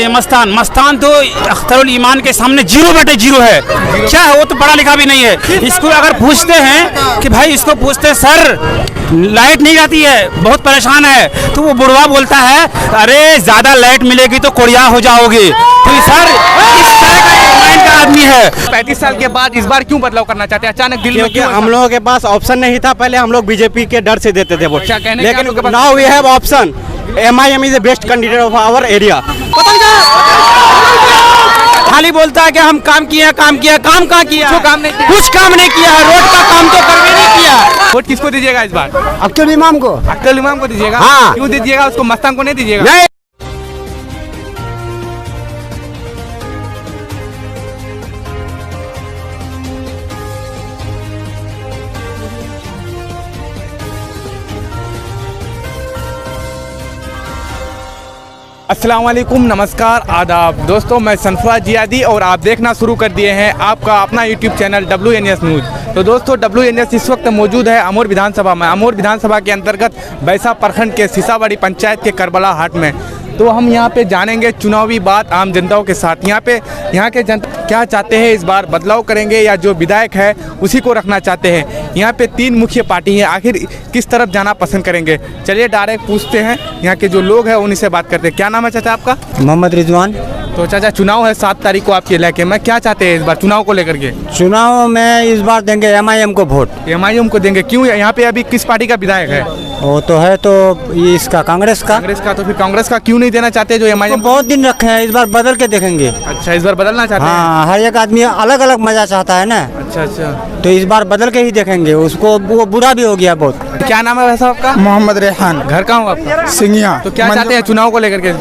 है मस्तान। मस्तान तो अख्तरुल ईमान के सामने 0/0 है। क्या है, वो तो पढ़ा लिखा भी नहीं है। इसको अगर पूछते हैं कि भाई, इसको पूछते सर लाइट नहीं आती है, बहुत परेशान है, तो वो बुढ़वा बोलता है अरे ज़्यादा लाइट मिलेगी तो कोड़िया हो जाओगे। तो सर इस तरह का माइंड का आदमी है। 35 साल के बाद इस बार क्यों बदलाव करना चाहते हैं अचानक दिल में? क्योंकि हम लोगों के पास ऑप्शन नहीं था। पहले हम लोग बीजेपी के डर से देते थे वोट, क्या कहने का आपके लेकिन पास? Now we have option. MIM is the best candidate of our area. खाली बोलता है कि हम काम किया, काम कहाँ किया? कुछ काम नहीं किया। कुछ काम नहीं किया है। रोड का काम तो करवे नहीं किया। वोट किसको दीजिएगा इस बार? अख्तरुल इमाम को। अख्तरुल इमाम को दीजिएगा? हाँ। क्यों दीजिएगा उसको, मस्तान को नहीं दीजिएगा? नहीं। अस्सलाम वालेकुम, नमस्कार, आदाब दोस्तों। मैं सनफराज जियादी और आप देखना शुरू कर दिए हैं आपका अपना यूट्यूब चैनल WNS न्यूज़। तो दोस्तों, WNS इस वक्त मौजूद है अमोर विधानसभा में। अमोर विधानसभा के अंतर्गत बैसा प्रखंड के सीसाबाड़ी पंचायत के करबला हाट में। तो हम यहाँ पे जानेंगे चुनावी बात आम जनताओं के साथ। यहाँ के जनता क्या चाहते हैं, इस बार बदलाव करेंगे या जो विधायक है उसी को रखना चाहते हैं। यहाँ पे 3 मुख्य पार्टी हैं, आखिर किस तरफ जाना पसंद करेंगे? चलिए डायरेक्ट पूछते हैं यहाँ के जो लोग हैं उन्हीं से बात करते हैं। क्या नाम है चाचा आपका? मोहम्मद रिजवान। तो चाचा, चुनाव है 7 तारीख को आपके इलाके में, क्या चाहते हैं इस बार चुनाव को लेकर के? चुनाव में इस बार देंगे MIM को वोट। MIM को देंगे, क्यों? यहाँ पे अभी किस पार्टी का विधायक है? वो तो है, तो ये इसका कांग्रेस का। कांग्रेस का। तो फिर कांग्रेस का क्यों नहीं देना चाहते जो MIM? बहुत दिन रखे हैं, इस बार बदल के देखेंगे। अच्छा, इस बार बदलना चाहते हैं? हाँ, हर एक आदमी अलग अलग मजा चाहता है ना। अच्छा अच्छा। तो इस बार बदल के ही देखेंगे उसको। वो बुरा भी हो गया बहुत। क्या नाम है वैसा आपका? मोहम्मद रेहान। घर कहाँ हो आपका? सिंगिया। तो क्या चाहते हैं चुनाव को लेकर के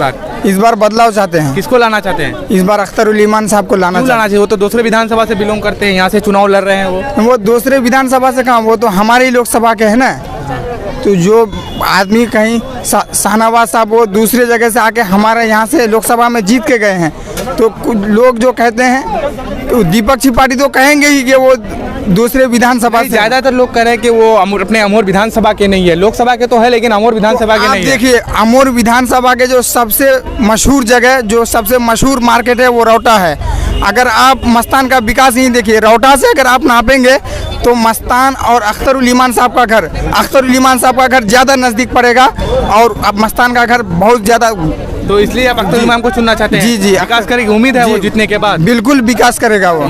इस बार बदलाव चाहते हैं। किसको लाना चाहते हैं? इस बार अख्तरुल इमान साहब को लाना क्यों लाना चाहिए? वो तो दूसरे विधानसभा से बिलोंग करते हैं, यहाँ से चुनाव लड़ रहे हैं। वो दूसरे विधानसभा से कहाँ, वो तो हमारी लोकसभा के है ना। तो जो आदमी कहीं शाहनवाज साहब वो दूसरे जगह से आके हमारे यहाँ से लोकसभा में जीत के गए हैं। तो कुछ लोग जो कहते हैं तो विपक्षी पार्टी तो कहेंगे ही कि वो दूसरे विधानसभा से। ज्यादातर लोग कह रहे हैं कि वो अपने अमोर विधानसभा के नहीं है, लोकसभा के तो है लेकिन अमोर विधानसभा के नहीं है। देखिए, अमोर विधानसभा के जो सबसे मशहूर जगह, जो सबसे मशहूर मार्केट है वो रौटा है। अगर आप मस्तान का विकास नहीं देखिए, रौटा से अगर आप नापेंगे तो मस्तान और अख्तरुल इमान साहब का घर, अख्तरुल इमान साहब का घर ज़्यादा नज़दीक पड़ेगा और अब मस्तान का घर बहुत ज़्यादा। तो इसलिए आप अख्तरुल इमाम को चुनना चाहते हैं? जी जी। विकास करेगी, उम्मीद है वो जीतने के बाद? बिल्कुल विकास करेगा वो।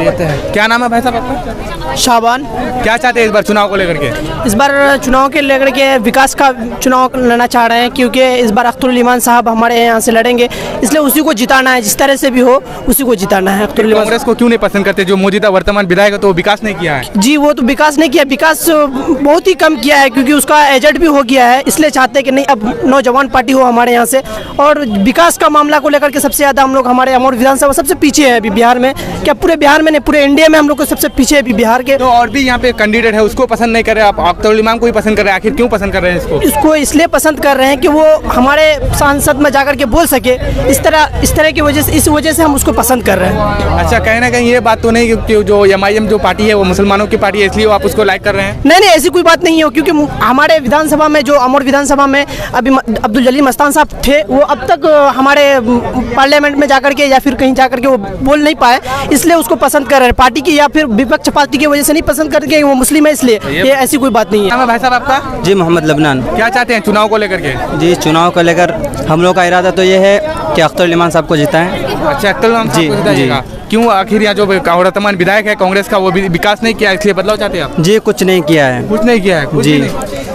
क्या नाम है भाई साहब आपका? शाबान। क्या चाहते हैं इस बार चुनाव को लेकर के? इस बार चुनाव के लेकर के विकास का चुनाव लड़ना चाह रहे हैं, क्योंकि इस बार अख्तरुल इमान साहब हमारे यहाँ से लड़ेंगे, इसलिए उसी को जिताना है। जिस तरह से भी हो उसी को जिताना है। अख्तरुल इमान कांग्रेस को क्यों नहीं पसंद करते, जो मौजूदा वर्तमान विधायक है तो वो विकास नहीं किया है? जी, वो तो विकास नहीं किया, विकास बहुत ही कम किया है, क्योंकि उसका एजेंट भी हो गया है। इसलिए चाहते हैं कि नहीं, अब नौजवान पार्टी हो हमारे यहाँ से। और विकास का मामला को लेकर के सबसे ज़्यादा हम लोग, हमारे अमोर विधानसभा सबसे पीछे है अभी बिहार में। क्या पूरे बिहार में नहीं, पूरे इंडिया में हम लोग को सबसे पीछे है अभी बिहार के। तो और भी यहाँ पे कैंडिडेट है, उसको पसंद नहीं कर रहे आप? अख्तरुल इमाम को ही पसंद कर रहे हैं, आखिर क्यों पसंद कर रहे हैं इसको? इसको इसलिए पसंद कर रहे हैं कि वो हमारे सांसद में जाकर के बोल सके, इस तरह की वजह से, इस वजह से हम उसको पसंद कर रहे हैं। अच्छा, कहीं ना कहीं ये बात तो नहीं कि जो MIM जो पार्टी है वो मुसलमानों की पार्टी है, इसलिए आप उसको लाइक कर रहे हैं? नहीं, ऐसी कोई बात नहीं है, क्योंकि हमारे विधानसभा में, जो अमोर विधानसभा में अभी अब्दुल जलील मस्तान साहब थे, वो अब तक हमारे पार्लियामेंट में जाकर के या फिर कहीं जाकर के वो बोल नहीं पाए, इसलिए उसको पसंद कर रहे हैं। पार्टी की या फिर विपक्ष पार्टी की वजह से नहीं पसंद करके, वो मुस्लिम है इसलिए। ये ऐसी कोई बात नहीं है। नाम है भाई साहब आपका? जी, मोहम्मद लबनान। क्या चाहते हैं चुनाव को लेकर के? जी, चुनाव को लेकर हम लोग का इरादा तो ये है कि अख्तरुल इमान साहब को जिताएं। अच्छा, अख्तरुल इमाम साहब को जिताइएगा। क्यों? आखिर यहाँ जो वर्तमान विधायक है कांग्रेस का वो भी विकास नहीं किया, इसलिए बदलाव चाहते हैं आप? जी, कुछ नहीं किया है। कुछ नहीं किया है? जी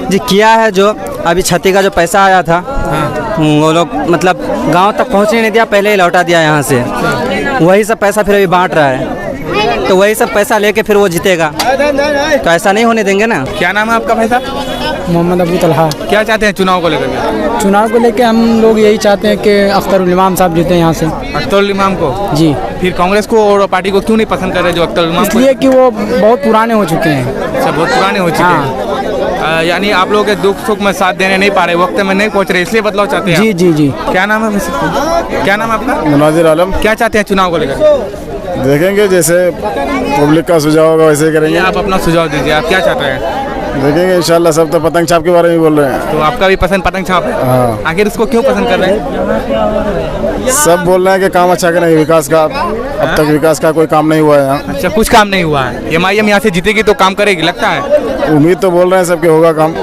जी, किया है। जो अभी छठी का जो पैसा आया था, वो लोग मतलब गांव तक पहुंचने नहीं दिया, पहले ही लौटा दिया यहाँ से। वही सब पैसा फिर अभी बांट रहा है, तो वही सब पैसा लेके फिर वो जीतेगा, तो ऐसा नहीं होने देंगे ना। क्या नाम है आपका भाई साहब? मोहम्मद अबू तलहा। क्या चाहते हैं चुनाव को लेकर के? चुनाव को लेके हम लोग यही चाहते हैं कि अख्तरुल इमाम साहब जीते यहाँ से। अख्तरुल इमाम को? जी। फिर कांग्रेस को और पार्टी को क्यों नहीं पसंद कर रहे जो अख्तरुल इमाम? इसलिए कि वो बहुत पुराने हो चुके हैं। अच्छा, बहुत पुराने हो चुके हैं। यानी आप लोग के दुख सुख में साथ देने नहीं पा रहे, वक्त में नहीं पहुंच रहे, इसलिए बदलाव चाहते हैं? जी जी जी। क्या नाम है? क्या नाम है आपका? मुनाजिर आलम। क्या चाहते हैं चुनाव को लेकर? देखेंगे, जैसे पब्लिक का सुझाव होगा वैसे ही करेंगे। आप अपना सुझाव दीजिए, आप क्या चाहते हैं? देखेंगे इंशाल्लाह। सब तो पतंग छाप के बारे में बोल रहे हैं। तो आपका भी पसंद पतंग छाप है? हाँ। आखिर उसको क्यों पसंद कर रहे हैं? सब बोल रहे हैं कि काम अच्छा कि नहीं, विकास का अब तक विकास का कोई काम नहीं हुआ है यहाँ। अच्छा, कुछ काम नहीं हुआ है। MIM यहाँ से जीतेगी तो काम करेगी लगता है? उम्मीद तो बोल रहे हैं सबके होगा काम।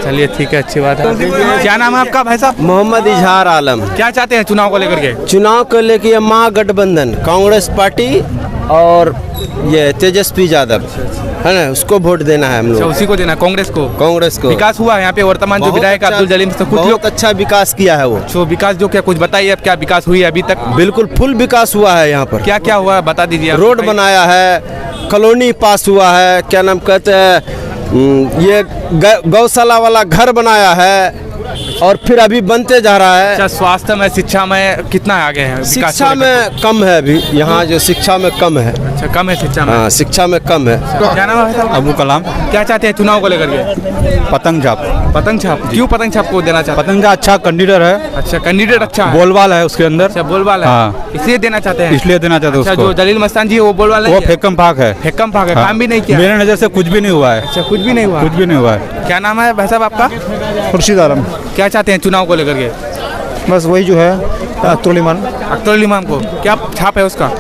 चलिए ठीक है, अच्छी बात है। क्या नाम है आपका भाई साहब? मोहम्मद इजहार आलम। क्या चाहते हैं चुनाव को लेकर के? चुनाव को लेकर महागठबंधन कांग्रेस पार्टी और ये तेजस्वी यादव है ना, उसको वोट देना है हम अच्छा, लोग। उसी को देना, कांग्रेस को। को विकास हुआ है यहाँ पे वर्तमान जो विधायक अब्दुल जलील से कुछ लोग बहुत अच्छा विकास किया है वो। जो विकास जो क्या कुछ बताइए, अब क्या विकास हुई है अभी तक? बिल्कुल फुल विकास हुआ है यहाँ पर। क्या क्या हुआ है बता दीजिए। रोड बनाया है, कॉलोनी पास हुआ है, क्या नाम कहते हैं, ये गौशाला वाला घर बनाया है और फिर अभी बनते जा रहा है। अच्छा, स्वास्थ्य में, शिक्षा में कितना आगे है? विकास शिक्षा को लेकर? में कम है अभी यहाँ, जो शिक्षा में कम है। अच्छा, कम है शिक्षा में। हाँ, शिक्षा में कम है। क्या नाम है साहब? अबू कलाम। क्या चाहते हैं चुनाव को लेकर के? पतंग छाप। पतंग छाप। क्यों पतंग छाप को देना चाहते हैं? पतंग का अच्छा कैंडिडेट है, अच्छा, कैंडिडेट अच्छा है। बोलबाल है उसके अंदर। अच्छा, बोलबाल है। हाँ। इसलिए देना चाहते हैं? इसलिए देना चाहते अच्छा, उसको। जो जलील मस्तान जी है वो बोलबाल वो नहीं है? फेकम फाक है। फेकम फाक है, हाँ। काम भी नहीं किया। मेरे नज़र से कुछ भी नहीं हुआ है। अच्छा, कुछ भी नहीं हुआ। कुछ भी नहीं हुआ है। क्या नाम है भाई साहब आपका? खुर्शीद आलम। क्या चाहते हैं चुनाव को लेकर के? बस वही जो है अख्तर इमाम, अख्तर इमाम को क्या छाप है उसका?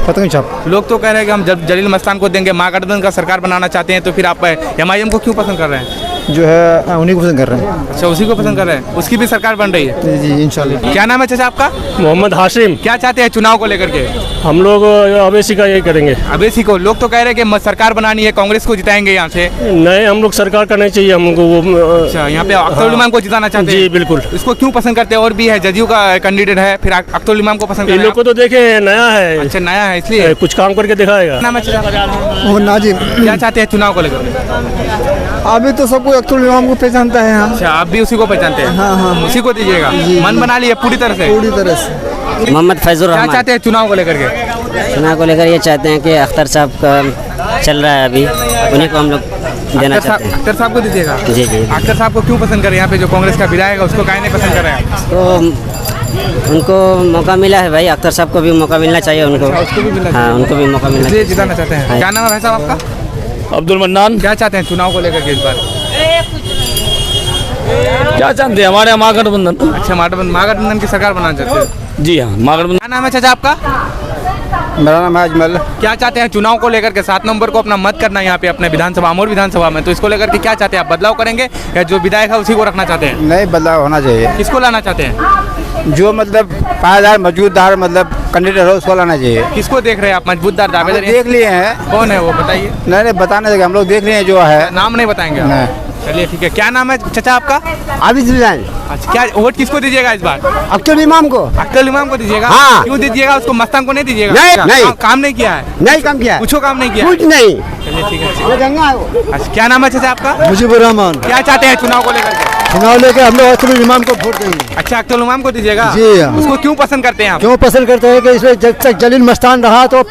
पतंग छाप। लोग तो कह रहे हैं कि हम जब जलील मस्तान को देंगे, महागठबंधन का सरकार बनाना चाहते हैं, तो फिर आप MIM को क्यों पसंद कर रहे हैं? जो है उन्हीं को पसंद कर रहे हैं। अच्छा, उसी को पसंद कर रहे हैं, उसकी भी सरकार बन रही है। जी इंशाल्लाह। क्या नाम है चाचा आपका? मोहम्मद हाशिम। क्या चाहते हैं चुनाव को लेकर के? हम लोग अवेसी का यही करेंगे। अवेसी को लोग तो कह रहे हैं कि सरकार बनानी है, कांग्रेस को जिताएंगे यहाँ से। नहीं, हम लोग सरकार का नहीं चाहिए हमको वो। अच्छा, यहाँ पे अख्तर इमाम को जिताना चाहते हैं? जी बिल्कुल। इसको क्यों पसंद करते हैं? और भी है, जदयू का कैंडिडेट है, फिर अख्तर इमाम को पसंद इन करते लोग को तो देखे नया है। अच्छा, नया है इसलिए कुछ काम करके दिखाएगा। नाम है चाचा? वो नाजिम। क्या चाहते हैं चुनाव को लेकर? अभी तो सबको अख्तर इमाम को पहचानता है यहाँ। अच्छा, आप भी उसी को पहचानते हैं? हाँ, उसी को दीजिएगा। मन बना लिया पूरी तरह से? पूरी तरह से। मोहम्मद फैजुर क्या रहमान। चाहते हैं चुनाव को लेकर के? चुनाव को लेकर ये चाहते हैं कि अख्तर साहब का चल रहा है अभी, उन्हीं को हम लोग देना चाहते हैं। अख्तर साहब को दीजिएगा? जी जी। अख्तर साहब को क्यों पसंद करें? यहाँ पे जो कांग्रेस का विधायक है उसको काहे नहीं पसंद कर रहे हैं? तो उनको मौका मिला है भाई, अख्तर साहब को भी मौका मिलना चाहिए उनको। उसको भी मिलना हाँ, उनको भी मौका मिलना इसलिए चाहिए। जिताना चाहते हैं। हाँ। क्या नाम है भाई साहब आपका? अब्दुल मन्नान। क्या चाहते हैं चुनाव को लेकर के इस बार? क्या जानते हैं, हमारे यहाँ महागठबंधन। अच्छा, महागठबंधन की सरकार बनाना चाहते हैं? जी हाँ, महागठबंधन। क्या नाम है चाचा आपका? मेरा नाम है अजमल। क्या चाहते हैं चुनाव को लेकर के? 7 नवंबर को अपना मत करना है यहाँ पे अपने विधानसभा, अमोर विधानसभा में, तो इसको लेकर के क्या चाहते हैं आप? बदलाव करेंगे या जो विधायक है उसी को रखना चाहते हैं? नहीं, बदलाव होना चाहिए। किसको लाना चाहते हैं? जो मतलब पायदार मौजूददार मतलब कैंडिडेट हो उसको लाना चाहिए। किसको देख रहे हैं आप? मजबूतदार दावेदार? देख लिए हैं। कौन है वो बताइए। नहीं बताने देंगे, हम लोग देख लिए हैं जो है। नाम नहीं बताएंगे आप? नहीं। चलिए ठीक है। क्या नाम है चाचा आपका? आबिद हुसैन। अच्छा, क्या वोट किसको दीजिएगा इस बार? अख्तर इमाम को। अख्तर इमाम को दीजिएगा? हाँ। क्यों दीजिएगा? उसको मस्तान को नहीं दीजिएगा? नहीं, नहीं। काम नहीं किया है? नहीं काम किया, कुछ काम नहीं किया? कुछ नहीं। चलिए ठीक है। वो गंगा है वो। अच्छा, क्या नाम है चाचा आपका? मुजीबुर रहमान। क्या चाहते हैं चुनाव को लेकर के? चुनाव लेके हम लोग अख्तर इमाम को वोट देंगे। अच्छा, अख्तर इमाम को दीजिएगा? जी हाँ। उसको क्यों पसंद करते हैं आप? क्यों पसंद करते हैं कि इसमें जब तक जलील मस्तान रहा तो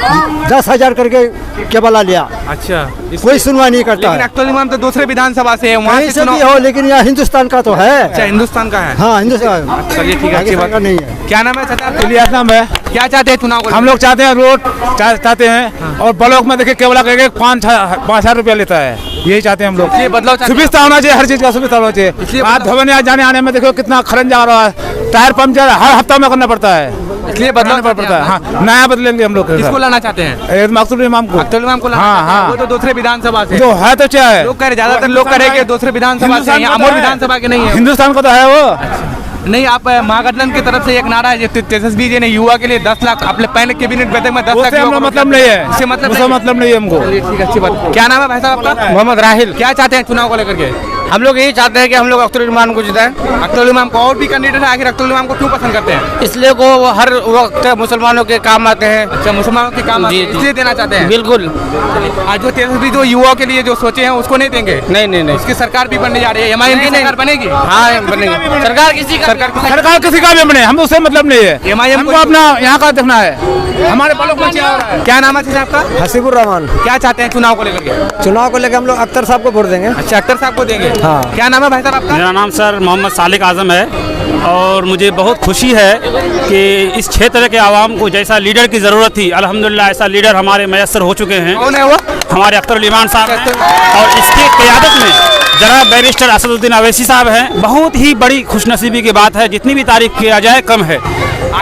10,000 करके केबला लिया, अच्छा, कोई सुनवाई नहीं करता लेकिन है। अख्तर इमाम तो दूसरे विधानसभा से है, वहाँ कहीं से से भी चुनाव। हो, लेकिन यहाँ हिंदुस्तान का तो है। अच्छा, हिंदुस्तान का है? हाँ, हिंदुस्तान। चलिए ठीक है, अच्छी बात नहीं है। क्या नाम है चाचा आपका? इलियास नाम है। क्या चाहते हैं चुनाव को? हम लोग चाहते हैं रोड चाहते हैं, और ब्लॉक में देखिए केवल करके 5,000 रुपया लेता है, यही चाहते हैं हम लोग। ये बदलाव चाहते हैं? सुविधा होना चाहिए, हर चीज का सुविधा होना चाहिए। इसलिए आज धवन यहाँ जाने आने में देखो कितना खरन जा रहा है, टायर पंचर हर हफ्ता में करना पड़ता है, इसलिए बदलाव पड़ता है। हाँ, नया बदलेंगे हम लोग। किसको लाना चाहते हैं? अख्तर इमाम को। अख्तर इमाम को लाना हाँ, चाहते हैं? हाँ। वो तो दूसरे विधानसभा से जो है तो क्या है, लोग कह रहे, ज्यादातर लोग कह रहे हैं कि दूसरे विधानसभा से हैं, अमोर विधानसभा के नहीं है। हिंदुस्तान का तो है वो। नहीं, आप महागठबंधन की तरफ से एक नारा है तेजस्वी जी ने युवा के लिए 10 लाख अपने पहले कैबिनेट बैठक में 10 लाख उससे हमको मतलब नहीं है, उससे मतलब उससे नहीं है। मतलब नहीं है हमको। चलिए ठीक है, अच्छी बात। क्या नाम है भाई साहब आपका? मोहम्मद राहिल। क्या चाहते हैं चुनाव को लेकर के? हम लोग यही चाहते हैं कि हम लोग अख्तर इमाम को जिताएं। अख्तर इमाम को, और भी कैंडिडेट है, आखिर अख्तर इमाम को क्यों पसंद करते हैं? इसलिए वो हर वक्त मुसलमानों के काम आते हैं। अच्छा, मुसलमानों के काम आते हैं, इसलिए देना चाहते हैं? बिल्कुल। आज जो तेजस्वी जो युवाओं के लिए जो सोचे हैं उसको नहीं देंगे? नहीं नहीं नहीं, उसकी सरकार भी बनने जा रही है, MIM की सरकार बनेगी? हाँ बनेगी। सरकार किसी का भी बने, हम उससे मतलब नहीं है। MIM हमको को अपना यहाँ का देखना है, हमारे बालों को क्या हो रहा है। क्या नाम है आपका? हसीबुर रहमान। क्या चाहते हैं चुनाव को लेकर के? चुनाव को लेकर हम लोग अख्तर साहब को वोट देंगे। अच्छा, अख्तर साहब को देंगे? हाँ। क्या नाम है भाई साहब आपका? मेरा नाम सर मोहम्मद सालिक आजम है, और मुझे बहुत खुशी है कि इस क्षेत्र के आवाम को जैसा लीडर की ज़रूरत थी, अल्हम्दुलिल्लाह ऐसा लीडर हमारे मैसर हो चुके हैं। कौन है वो? हमारे अख्तर इमाम साहब हैं, और इसके क़यादत में जनाब बैरिस्टर असदुद्दीन अवैसी साहब हैं। बहुत ही बड़ी खुशनसीबी की बात है, जितनी भी तारीफ किया जाए कम है।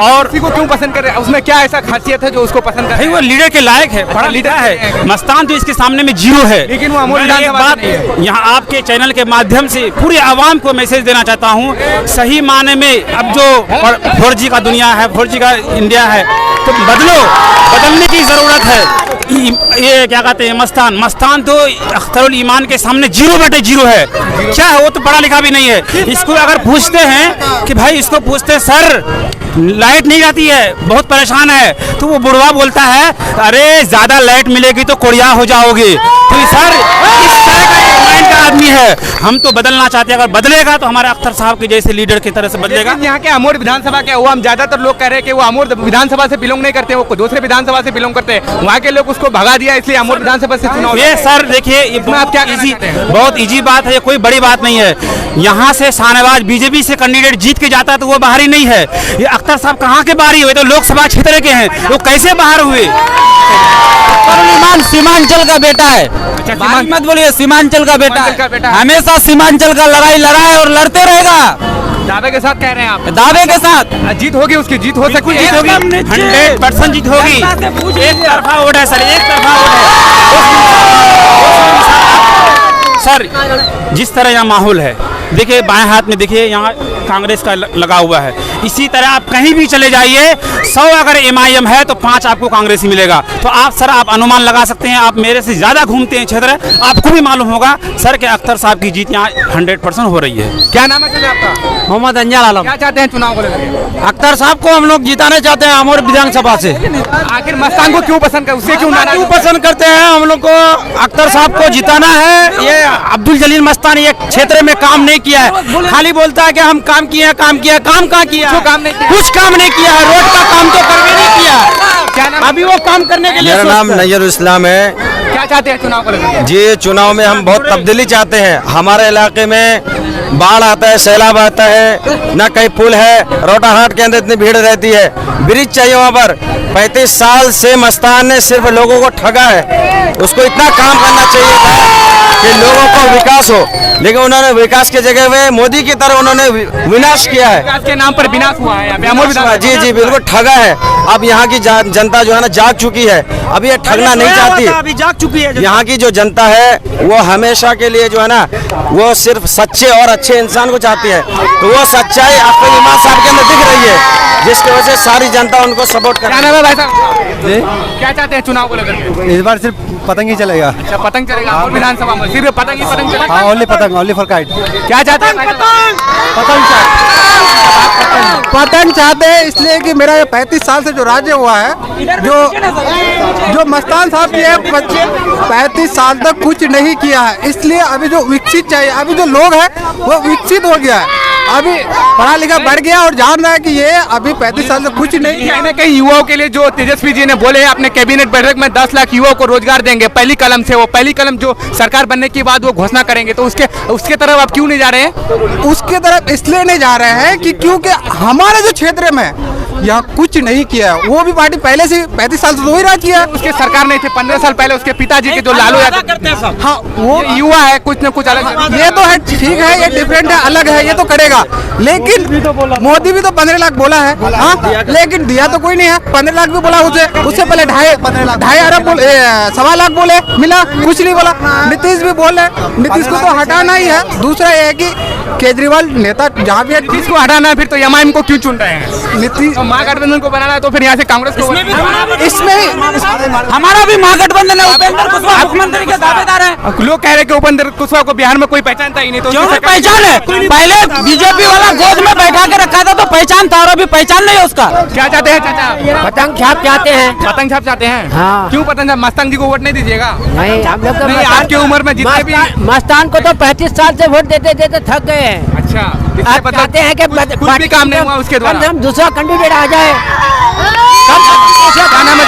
और किसी को क्यों पसंद कर रहे हैं? उसमें क्या ऐसा खासियत है जो उसको पसंद कर भाई वो लीडर के लायक है, बड़ा लीडर है। मस्तान तो इसके सामने में जीरो है, लेकिन वो अमोल मैं एक बात यहाँ आपके चैनल के माध्यम से पूरी आवाम को मैसेज देना चाहता हूँ। सही माने में अब जो 4G का दुनिया है, 4G का इंडिया है, तो बदलने की ज़रूरत है। ये क्या कहते हैं, मस्तान तो अख्तरुल ईमान के सामने जीरो बटे जीरो है। क्या है, वो तो पढ़ा लिखा भी नहीं है। इसको अगर पूछते हैं कि भाई, इसको पूछते सर लाइट नहीं आती है, बहुत परेशान है, तो वो बुढ़वा बोलता है अरे ज्यादा लाइट मिलेगी तो कोड़िया हो जाओगे। तो सर इस तरह का माइंड का आदमी है। हम तो बदलना चाहते हैं, अगर बदलेगा तो हमारे अख्तर साहब के जैसे लीडर की तरह से बदलेगा। यहाँ के अमोर विधानसभा के हम ज्यादातर लोग कह रहे हैं कि वो अमोर विधानसभा से बिलोंग नहीं करते, वो दूसरे विधानसभा से बिलोंग करते हैं। वहाँ के लोग उसको भगा दिया, इसलिए अमोर विधानसभा से चुनाव। ये सर देखिए, ये बहुत इजी बात है, ये कोई बड़ी बात नहीं है। यहाँ से शाहनवाज बीजेपी से कैंडिडेट जीत के जाता है तो वो बाहर ही नहीं है। ये अख्तर साहब कहाँ के बाहर हुए? तो लोकसभा क्षेत्र के हैं, वो कैसे बाहर हुए? सीमांचल का बेटा है। बात मत बोलिए, सीमांचल का बेटा है। हमेशा सीमांचल का लड़ाई लड़ा है और लड़ते रहेगा। दावे के साथ कह रहे हैं आप? दावे के साथ जीत होगी, उसकी जीत हो सकती है, 100% जीत होगी। एक तरफा वोट है सर, एक तरफा वोट है सर। जिस तरह यहाँ माहौल है, देखिए बाएं हाथ में देखिए यहाँ कांग्रेस का लगा हुआ है। इसी तरह आप कहीं भी चले जाइए, 100 अगर MIM है तो 5 आपको कांग्रेस ही मिलेगा। तो आप सर आप अनुमान लगा सकते हैं, आप मेरे से ज्यादा घूमते हैं क्षेत्र, आपको भी मालूम होगा सर के अख्तर साहब की जीत यहाँ 100% हो रही है। क्या नाम है आपका? मोहम्मद अंजल आलम। क्या चाहते हैं चुनाव को लेकर? अख्तर साहब को हम लोग जिताने चाहते हैं अमोर विधानसभा से। आखिर मस्तान को क्यों पसंद कर, उससे क्यों पसंद करते हैं? हम लोग को अख्तर साहब को जिताना है। ये अब्दुल जलील मस्तान ये क्षेत्र में काम नहीं किया है, खाली बोलता है कि हम काम किए हैं, काम किया। काम कहाँ किया? कुछ काम नहीं किया है। रोड का काम तो करने नहीं किया, अभी वो काम करने के लिए। मेरा नाम नैयर इस्लाम है। क्या चाहते हैं चुनाव को लेकर? जी, चुनाव में हम बहुत तब्दीली चाहते हैं। हमारे इलाके में बाढ़ आता है, सैलाब आता है, न कहीं पुल है, रोटाहाट के अंदर इतनी भीड़ रहती है, ब्रिज चाहिए वहाँ पर। 35 साल से मस्तान ने सिर्फ लोगों को ठगा है। उसको इतना काम करना चाहिए था कि लोगों को विकास हो, लेकिन उन्होंने विकास की जगह में मोदी की तरह उन्होंने विनाश किया है। विकास के नाम पर विनाश हुआ है। जी बिल्कुल ठगा है। अब यहाँ की जनता जो है ना जाग चुकी है, अब ये ठगना नहीं चाहती। अभी जाग चुकी है। यहाँ की जो जनता है वो हमेशा के लिए जो है ना, वो सिर्फ सच्चे और अच्छे इंसान को चाहती है। तो वो सच्चाई अख्तर ईमान साहब के अंदर दिख रही है, जिसकी वजह से सारी जनता उनको सपोर्ट कर रही है। क्या चाहते हैं चुनाव को लेकर? इस बार सिर्फ पतंग ही चलेगा। अच्छा, पतंग चलेगा और विधानसभा में सिर्फ पतंग चलेगा। हाँ, ओनली पतंग, ओनली फॉर काइट। क्या चाहते हैं? पतंग चाहते हैं इसलिए कि मेरा ये 35 साल से जो राज्य हुआ है, जो मस्तान साहब की है, 35 साल तक कुछ नहीं किया है। इसलिए अभी जो विकसित चाहिए, अभी जो लोग हैं वो विकसित हो गया है, अभी पढ़ा लिखा बढ़ गया और जान रहा है कि ये अभी 35 साल से कुछ नहीं। कहीं ना कहीं युवाओं के लिए जो तेजस्वी जी ने बोले अपने कैबिनेट बैठक में 10 लाख युवाओं को रोजगार देंगे पहली कलम से, वो पहली कलम जो सरकार बनने के बाद वो घोषणा करेंगे, तो उसके तरफ आप क्यों नहीं जा रहे हैं? उसके तरफ इसलिए नहीं जा रहे हैं कि क्योंकि हमारे जो क्षेत्र में यहाँ कुछ नहीं किया है। वो भी पार्टी पहले से 35 साल से तो वही राज किया। उसके सरकार नहीं थे 15 साल पहले, उसके पिताजी के जो लालू यादव करते हैं सब। हाँ, वो युवा है, कुछ न कुछ अलग। ये तो है, ठीक है, ये डिफरेंट है, अलग है, ये तो करेगा। लेकिन मोदी भी तो 15 लाख बोला है, हाँ, लेकिन दिया तो कोई नहीं है। 15 लाख भी बोला उससे पहले 2.5 अरब बोले, 1.25 लाख बोले, मिला कुछ नहीं बोला। नीतीश भी बोले, नीतीश को तो हटाना ही है। दूसरा ये है कि केजरीवाल नेता जहाँ भी है, नीतीश को हटाना है, फिर तो MIM को क्यों चुन रहे हैं? नीतीश महागठबंधन को बनाना है तो फिर यहाँ से कांग्रेस को। इसमें हमारा भी महागठबंधन है। उपेंद्र कुशवाहा मुख्यमंत्री के दावेदार हैं। लोग कह रहे हैं कि उपेंद्र कुशवाहा को बिहार में कोई पहचानता ही नहीं, तो क्यों नहीं पहचान है? पहले बीजेपी वाला गोद में बैठा के रखा था तो पहचान था, और अभी पहचान नहीं है उसका। क्या चाहते हैं चाचा? पतंग छाप चाहते हैं। पतंग छाप चाहते हैं? हाँ। क्यों पतंग छाप? मस्तान जी को वोट नहीं दीजिएगा? नहीं, हम लोग नहीं, आपकी उम्र में जितने भी मस्तान को तो 35 साल से वोट देते देते थक गए हैं। अच्छा, आप चाहते हैं कि कुछ भी काम नहीं हुआ उसके द्वारा? हम दूसरा कैंडिडेट आ जाए। क्या नाम है?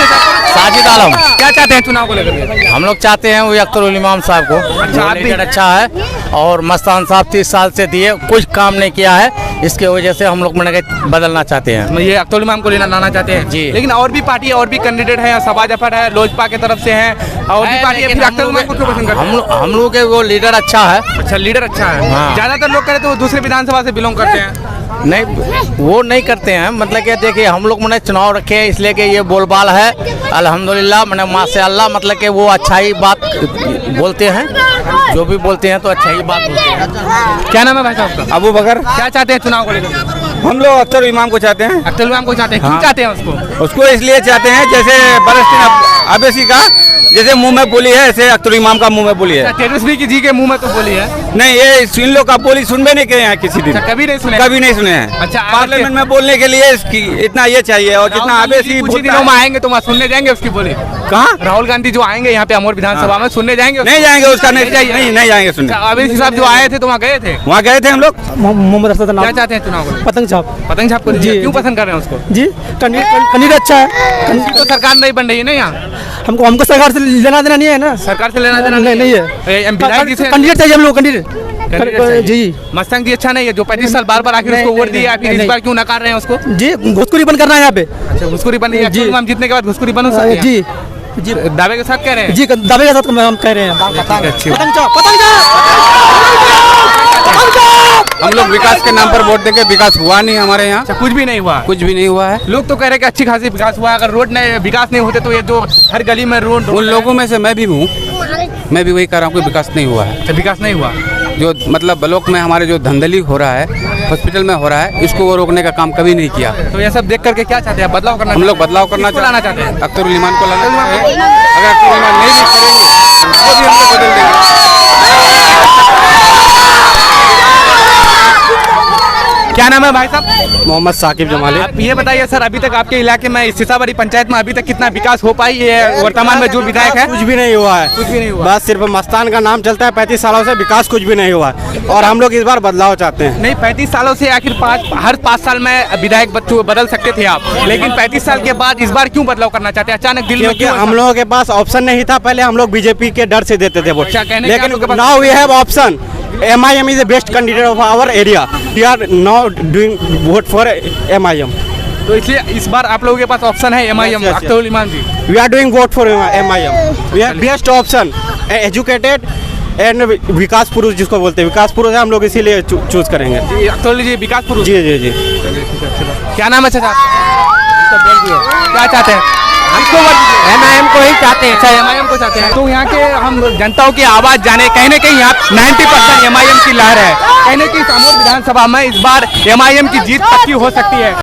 साजिद आलम। क्या चाहते हैं चुनाव को लेकर के? हम लोग चाहते हैं वही अख्तर उल इमाम साहब को। अच्छा, आप भी- लीडर अच्छा है और मस्तान साहब 30 साल से दिए, कुछ काम नहीं किया है, इसके वजह से हम लोग मैंने बदलना चाहते हैं। ये अख्तर उल इमाम को लाना चाहते हैं जी। लेकिन और भी पार्टी और भी कैंडिडेट है, सभा जफर है, लोजपा की तरफ से हैं और भी पार्टी है, फिर अख्तर उल इमाम को क्यों पसंद करते हैं? हम लोग के वो लीडर अच्छा है। अच्छा, लीडर अच्छा है। हाँ। ज्यादातर लोग कह रहे तो दूसरे विधानसभा से बिलोंग करते हैं। नहीं, वो नहीं करते हैं, मतलब कि देखिए हम लोग मैंने चुनाव रखे हैं इसलिए कि ये बोलबाल है, अल्हम्दुलिल्लाह मैंने माशाअल्लाह, मतलब कि वो अच्छा ही बात बोलते हैं, जो भी बोलते हैं तो अच्छा ही बात बोलते हैं। क्या नाम है भाई साहब का? अबू बकर। क्या चाहते हैं चुनाव को लेकर? हम लोग अख्तर इमाम को चाहते हैं। अख्तर उल इमाम को चाहते हैं, क्यों हाँ। चाहते हैं उसको? उसको इसलिए चाहते हैं जैसे बरस्तीन अबेसी का जैसे मुंह में बोली है, ऐसे अख्तर इमाम का मुंह में बोली है। तेजस्वी की जी के मुंह में तो बोली है। नहीं, ये इन लोग का बोली सुनबे नहीं किए हैं किसी दिन, अच्छा, कभी नहीं सुने? कभी नहीं सुने हैं। अच्छा, पार्लियामेंट में बोलने के लिए इतना ये चाहिए और जितना अबेसी कुछ ही दिनों में आएंगे तो वहाँ सुनने जाएंगे उसकी बोली। कहाँ राहुल गांधी जो आएंगे यहाँ पे अमोर विधानसभा में सुनने जाएंगे? नहीं जाएंगे, उसका नहीं जाएंगे सुनने। अवेशी साहब जो आए थे तो वहाँ गए थे? वहाँ गए थे हम लोग। मोहम्मद अरशद क्या चाहते हैं चुनाव को? पतंग छाप पतंग छाप को जी। क्यों पसंद कर रहे हैं उसको? जी कैंडिडेट अच्छा है। उसकी तो सरकार नहीं बन रही है ना यहाँ। हमको सरकार से लेना देना नहीं है ना। सरकार से लेना देना नहीं है। विधायक जी से कैंडिडेट चाहिए हम लोग, कैंडिडेट जी। मस्तान जी अच्छा नहीं है जो 35 साल बार बार आखिर उसको वोट दिया, फिर इस बार क्यों नकार रहे हैं उसको? जी घुसखोरी बंद करना है यहाँ पे। अच्छा, घुसखोरी बन रही है। जी। अख्तर इमाम जीतने के बाद घुसखोरी बंद हो सकती है? जी जी दावे के साथ कह रहे हैं? जी दावे के साथ हम कह रहे हैं। अच्छी बात। पतंग हम लोग विकास के नाम पर वोट देंगे, विकास हुआ नहीं हमारे यहाँ, अच्छा, कुछ भी नहीं हुआ? कुछ भी नहीं हुआ है। लोग तो कह रहे हैं कि अच्छी खासी विकास हुआ है। अगर रोड नहीं विकास नहीं होते तो ये जो हर गली में रोड उन लोगों में से मैं भी हूँ, मैं भी वही कह रहा हूँ कि विकास नहीं हुआ है। अच्छा, विकास नहीं हुआ। जो मतलब ब्लॉक में हमारे जो धंधली हो रहा है, हॉस्पिटल में हो रहा है, इसको वो रोकने का काम कभी नहीं किया। तो ये सब देख करके क्या चाहते हैं? बदलाव करना? हम लोग बदलाव करना किसको लाना चाहते हैं? अख्तर उल इमाम को लाना चाहते हैं। अगर अख्तर उल इमाम नहीं भी करेंगे तो भी हम लोग बदल देंगे। क्या नाम है भाई साहब? मोहम्मद साकिब जमाली। आप ये बताइए सर, अभी तक आपके इलाके में सीताबड़ी पंचायत में अभी तक कितना विकास हो पाई है? वर्तमान में जो विधायक है कुछ भी नहीं हुआ है, कुछ भी नहीं हुआ। बस सिर्फ मस्तान का नाम चलता है। 35 सालों से विकास कुछ भी नहीं हुआ है और हम लोग इस बार बदलाव चाहते हैं। नहीं, 35 सालों से आखिर हर 5 साल में विधायक बच्चों बदल सकते थे आप, लेकिन 35 साल के बाद इस बार क्यों बदलाव करना चाहते हैं? अचानक दिल में क्योंकि क्यों? हम लोगों के पास ऑप्शन नहीं था। पहले हम लोग बीजेपी के डर से देते थे वोट, अच्छा, कहने क्या लेकिन लोगों के पास- now we have option. MIM is the best candidate of our area. We are now doing vote for MIM. तो इसलिए इस बार आप लोगों के पास ऑप्शन है MIM, Yes, yes, अख्तर उल इमाम जी। We are doing vote for MIM. We have best option, educated and विकास पुरुष जिसको बोलते हैं, विकास पुरुष है, हम लोग इसीलिए चूज करेंगे। जी, अख्तर जी विकास पुरुष। जी जी जी। क्या नाम है चाचा? क्या चाहते हैं? हमको MIM को ही चाहते हैं। अच्छा, MIM को चाहते हैं। तो यहाँ के हम जनताओं की आवाज जाने, कहीं ना कहीं यहाँ 90% MIM की लहर है। कहीं ना कहीं अमोर विधानसभा में इस बार MIM की जीत पक्की हो सकती है।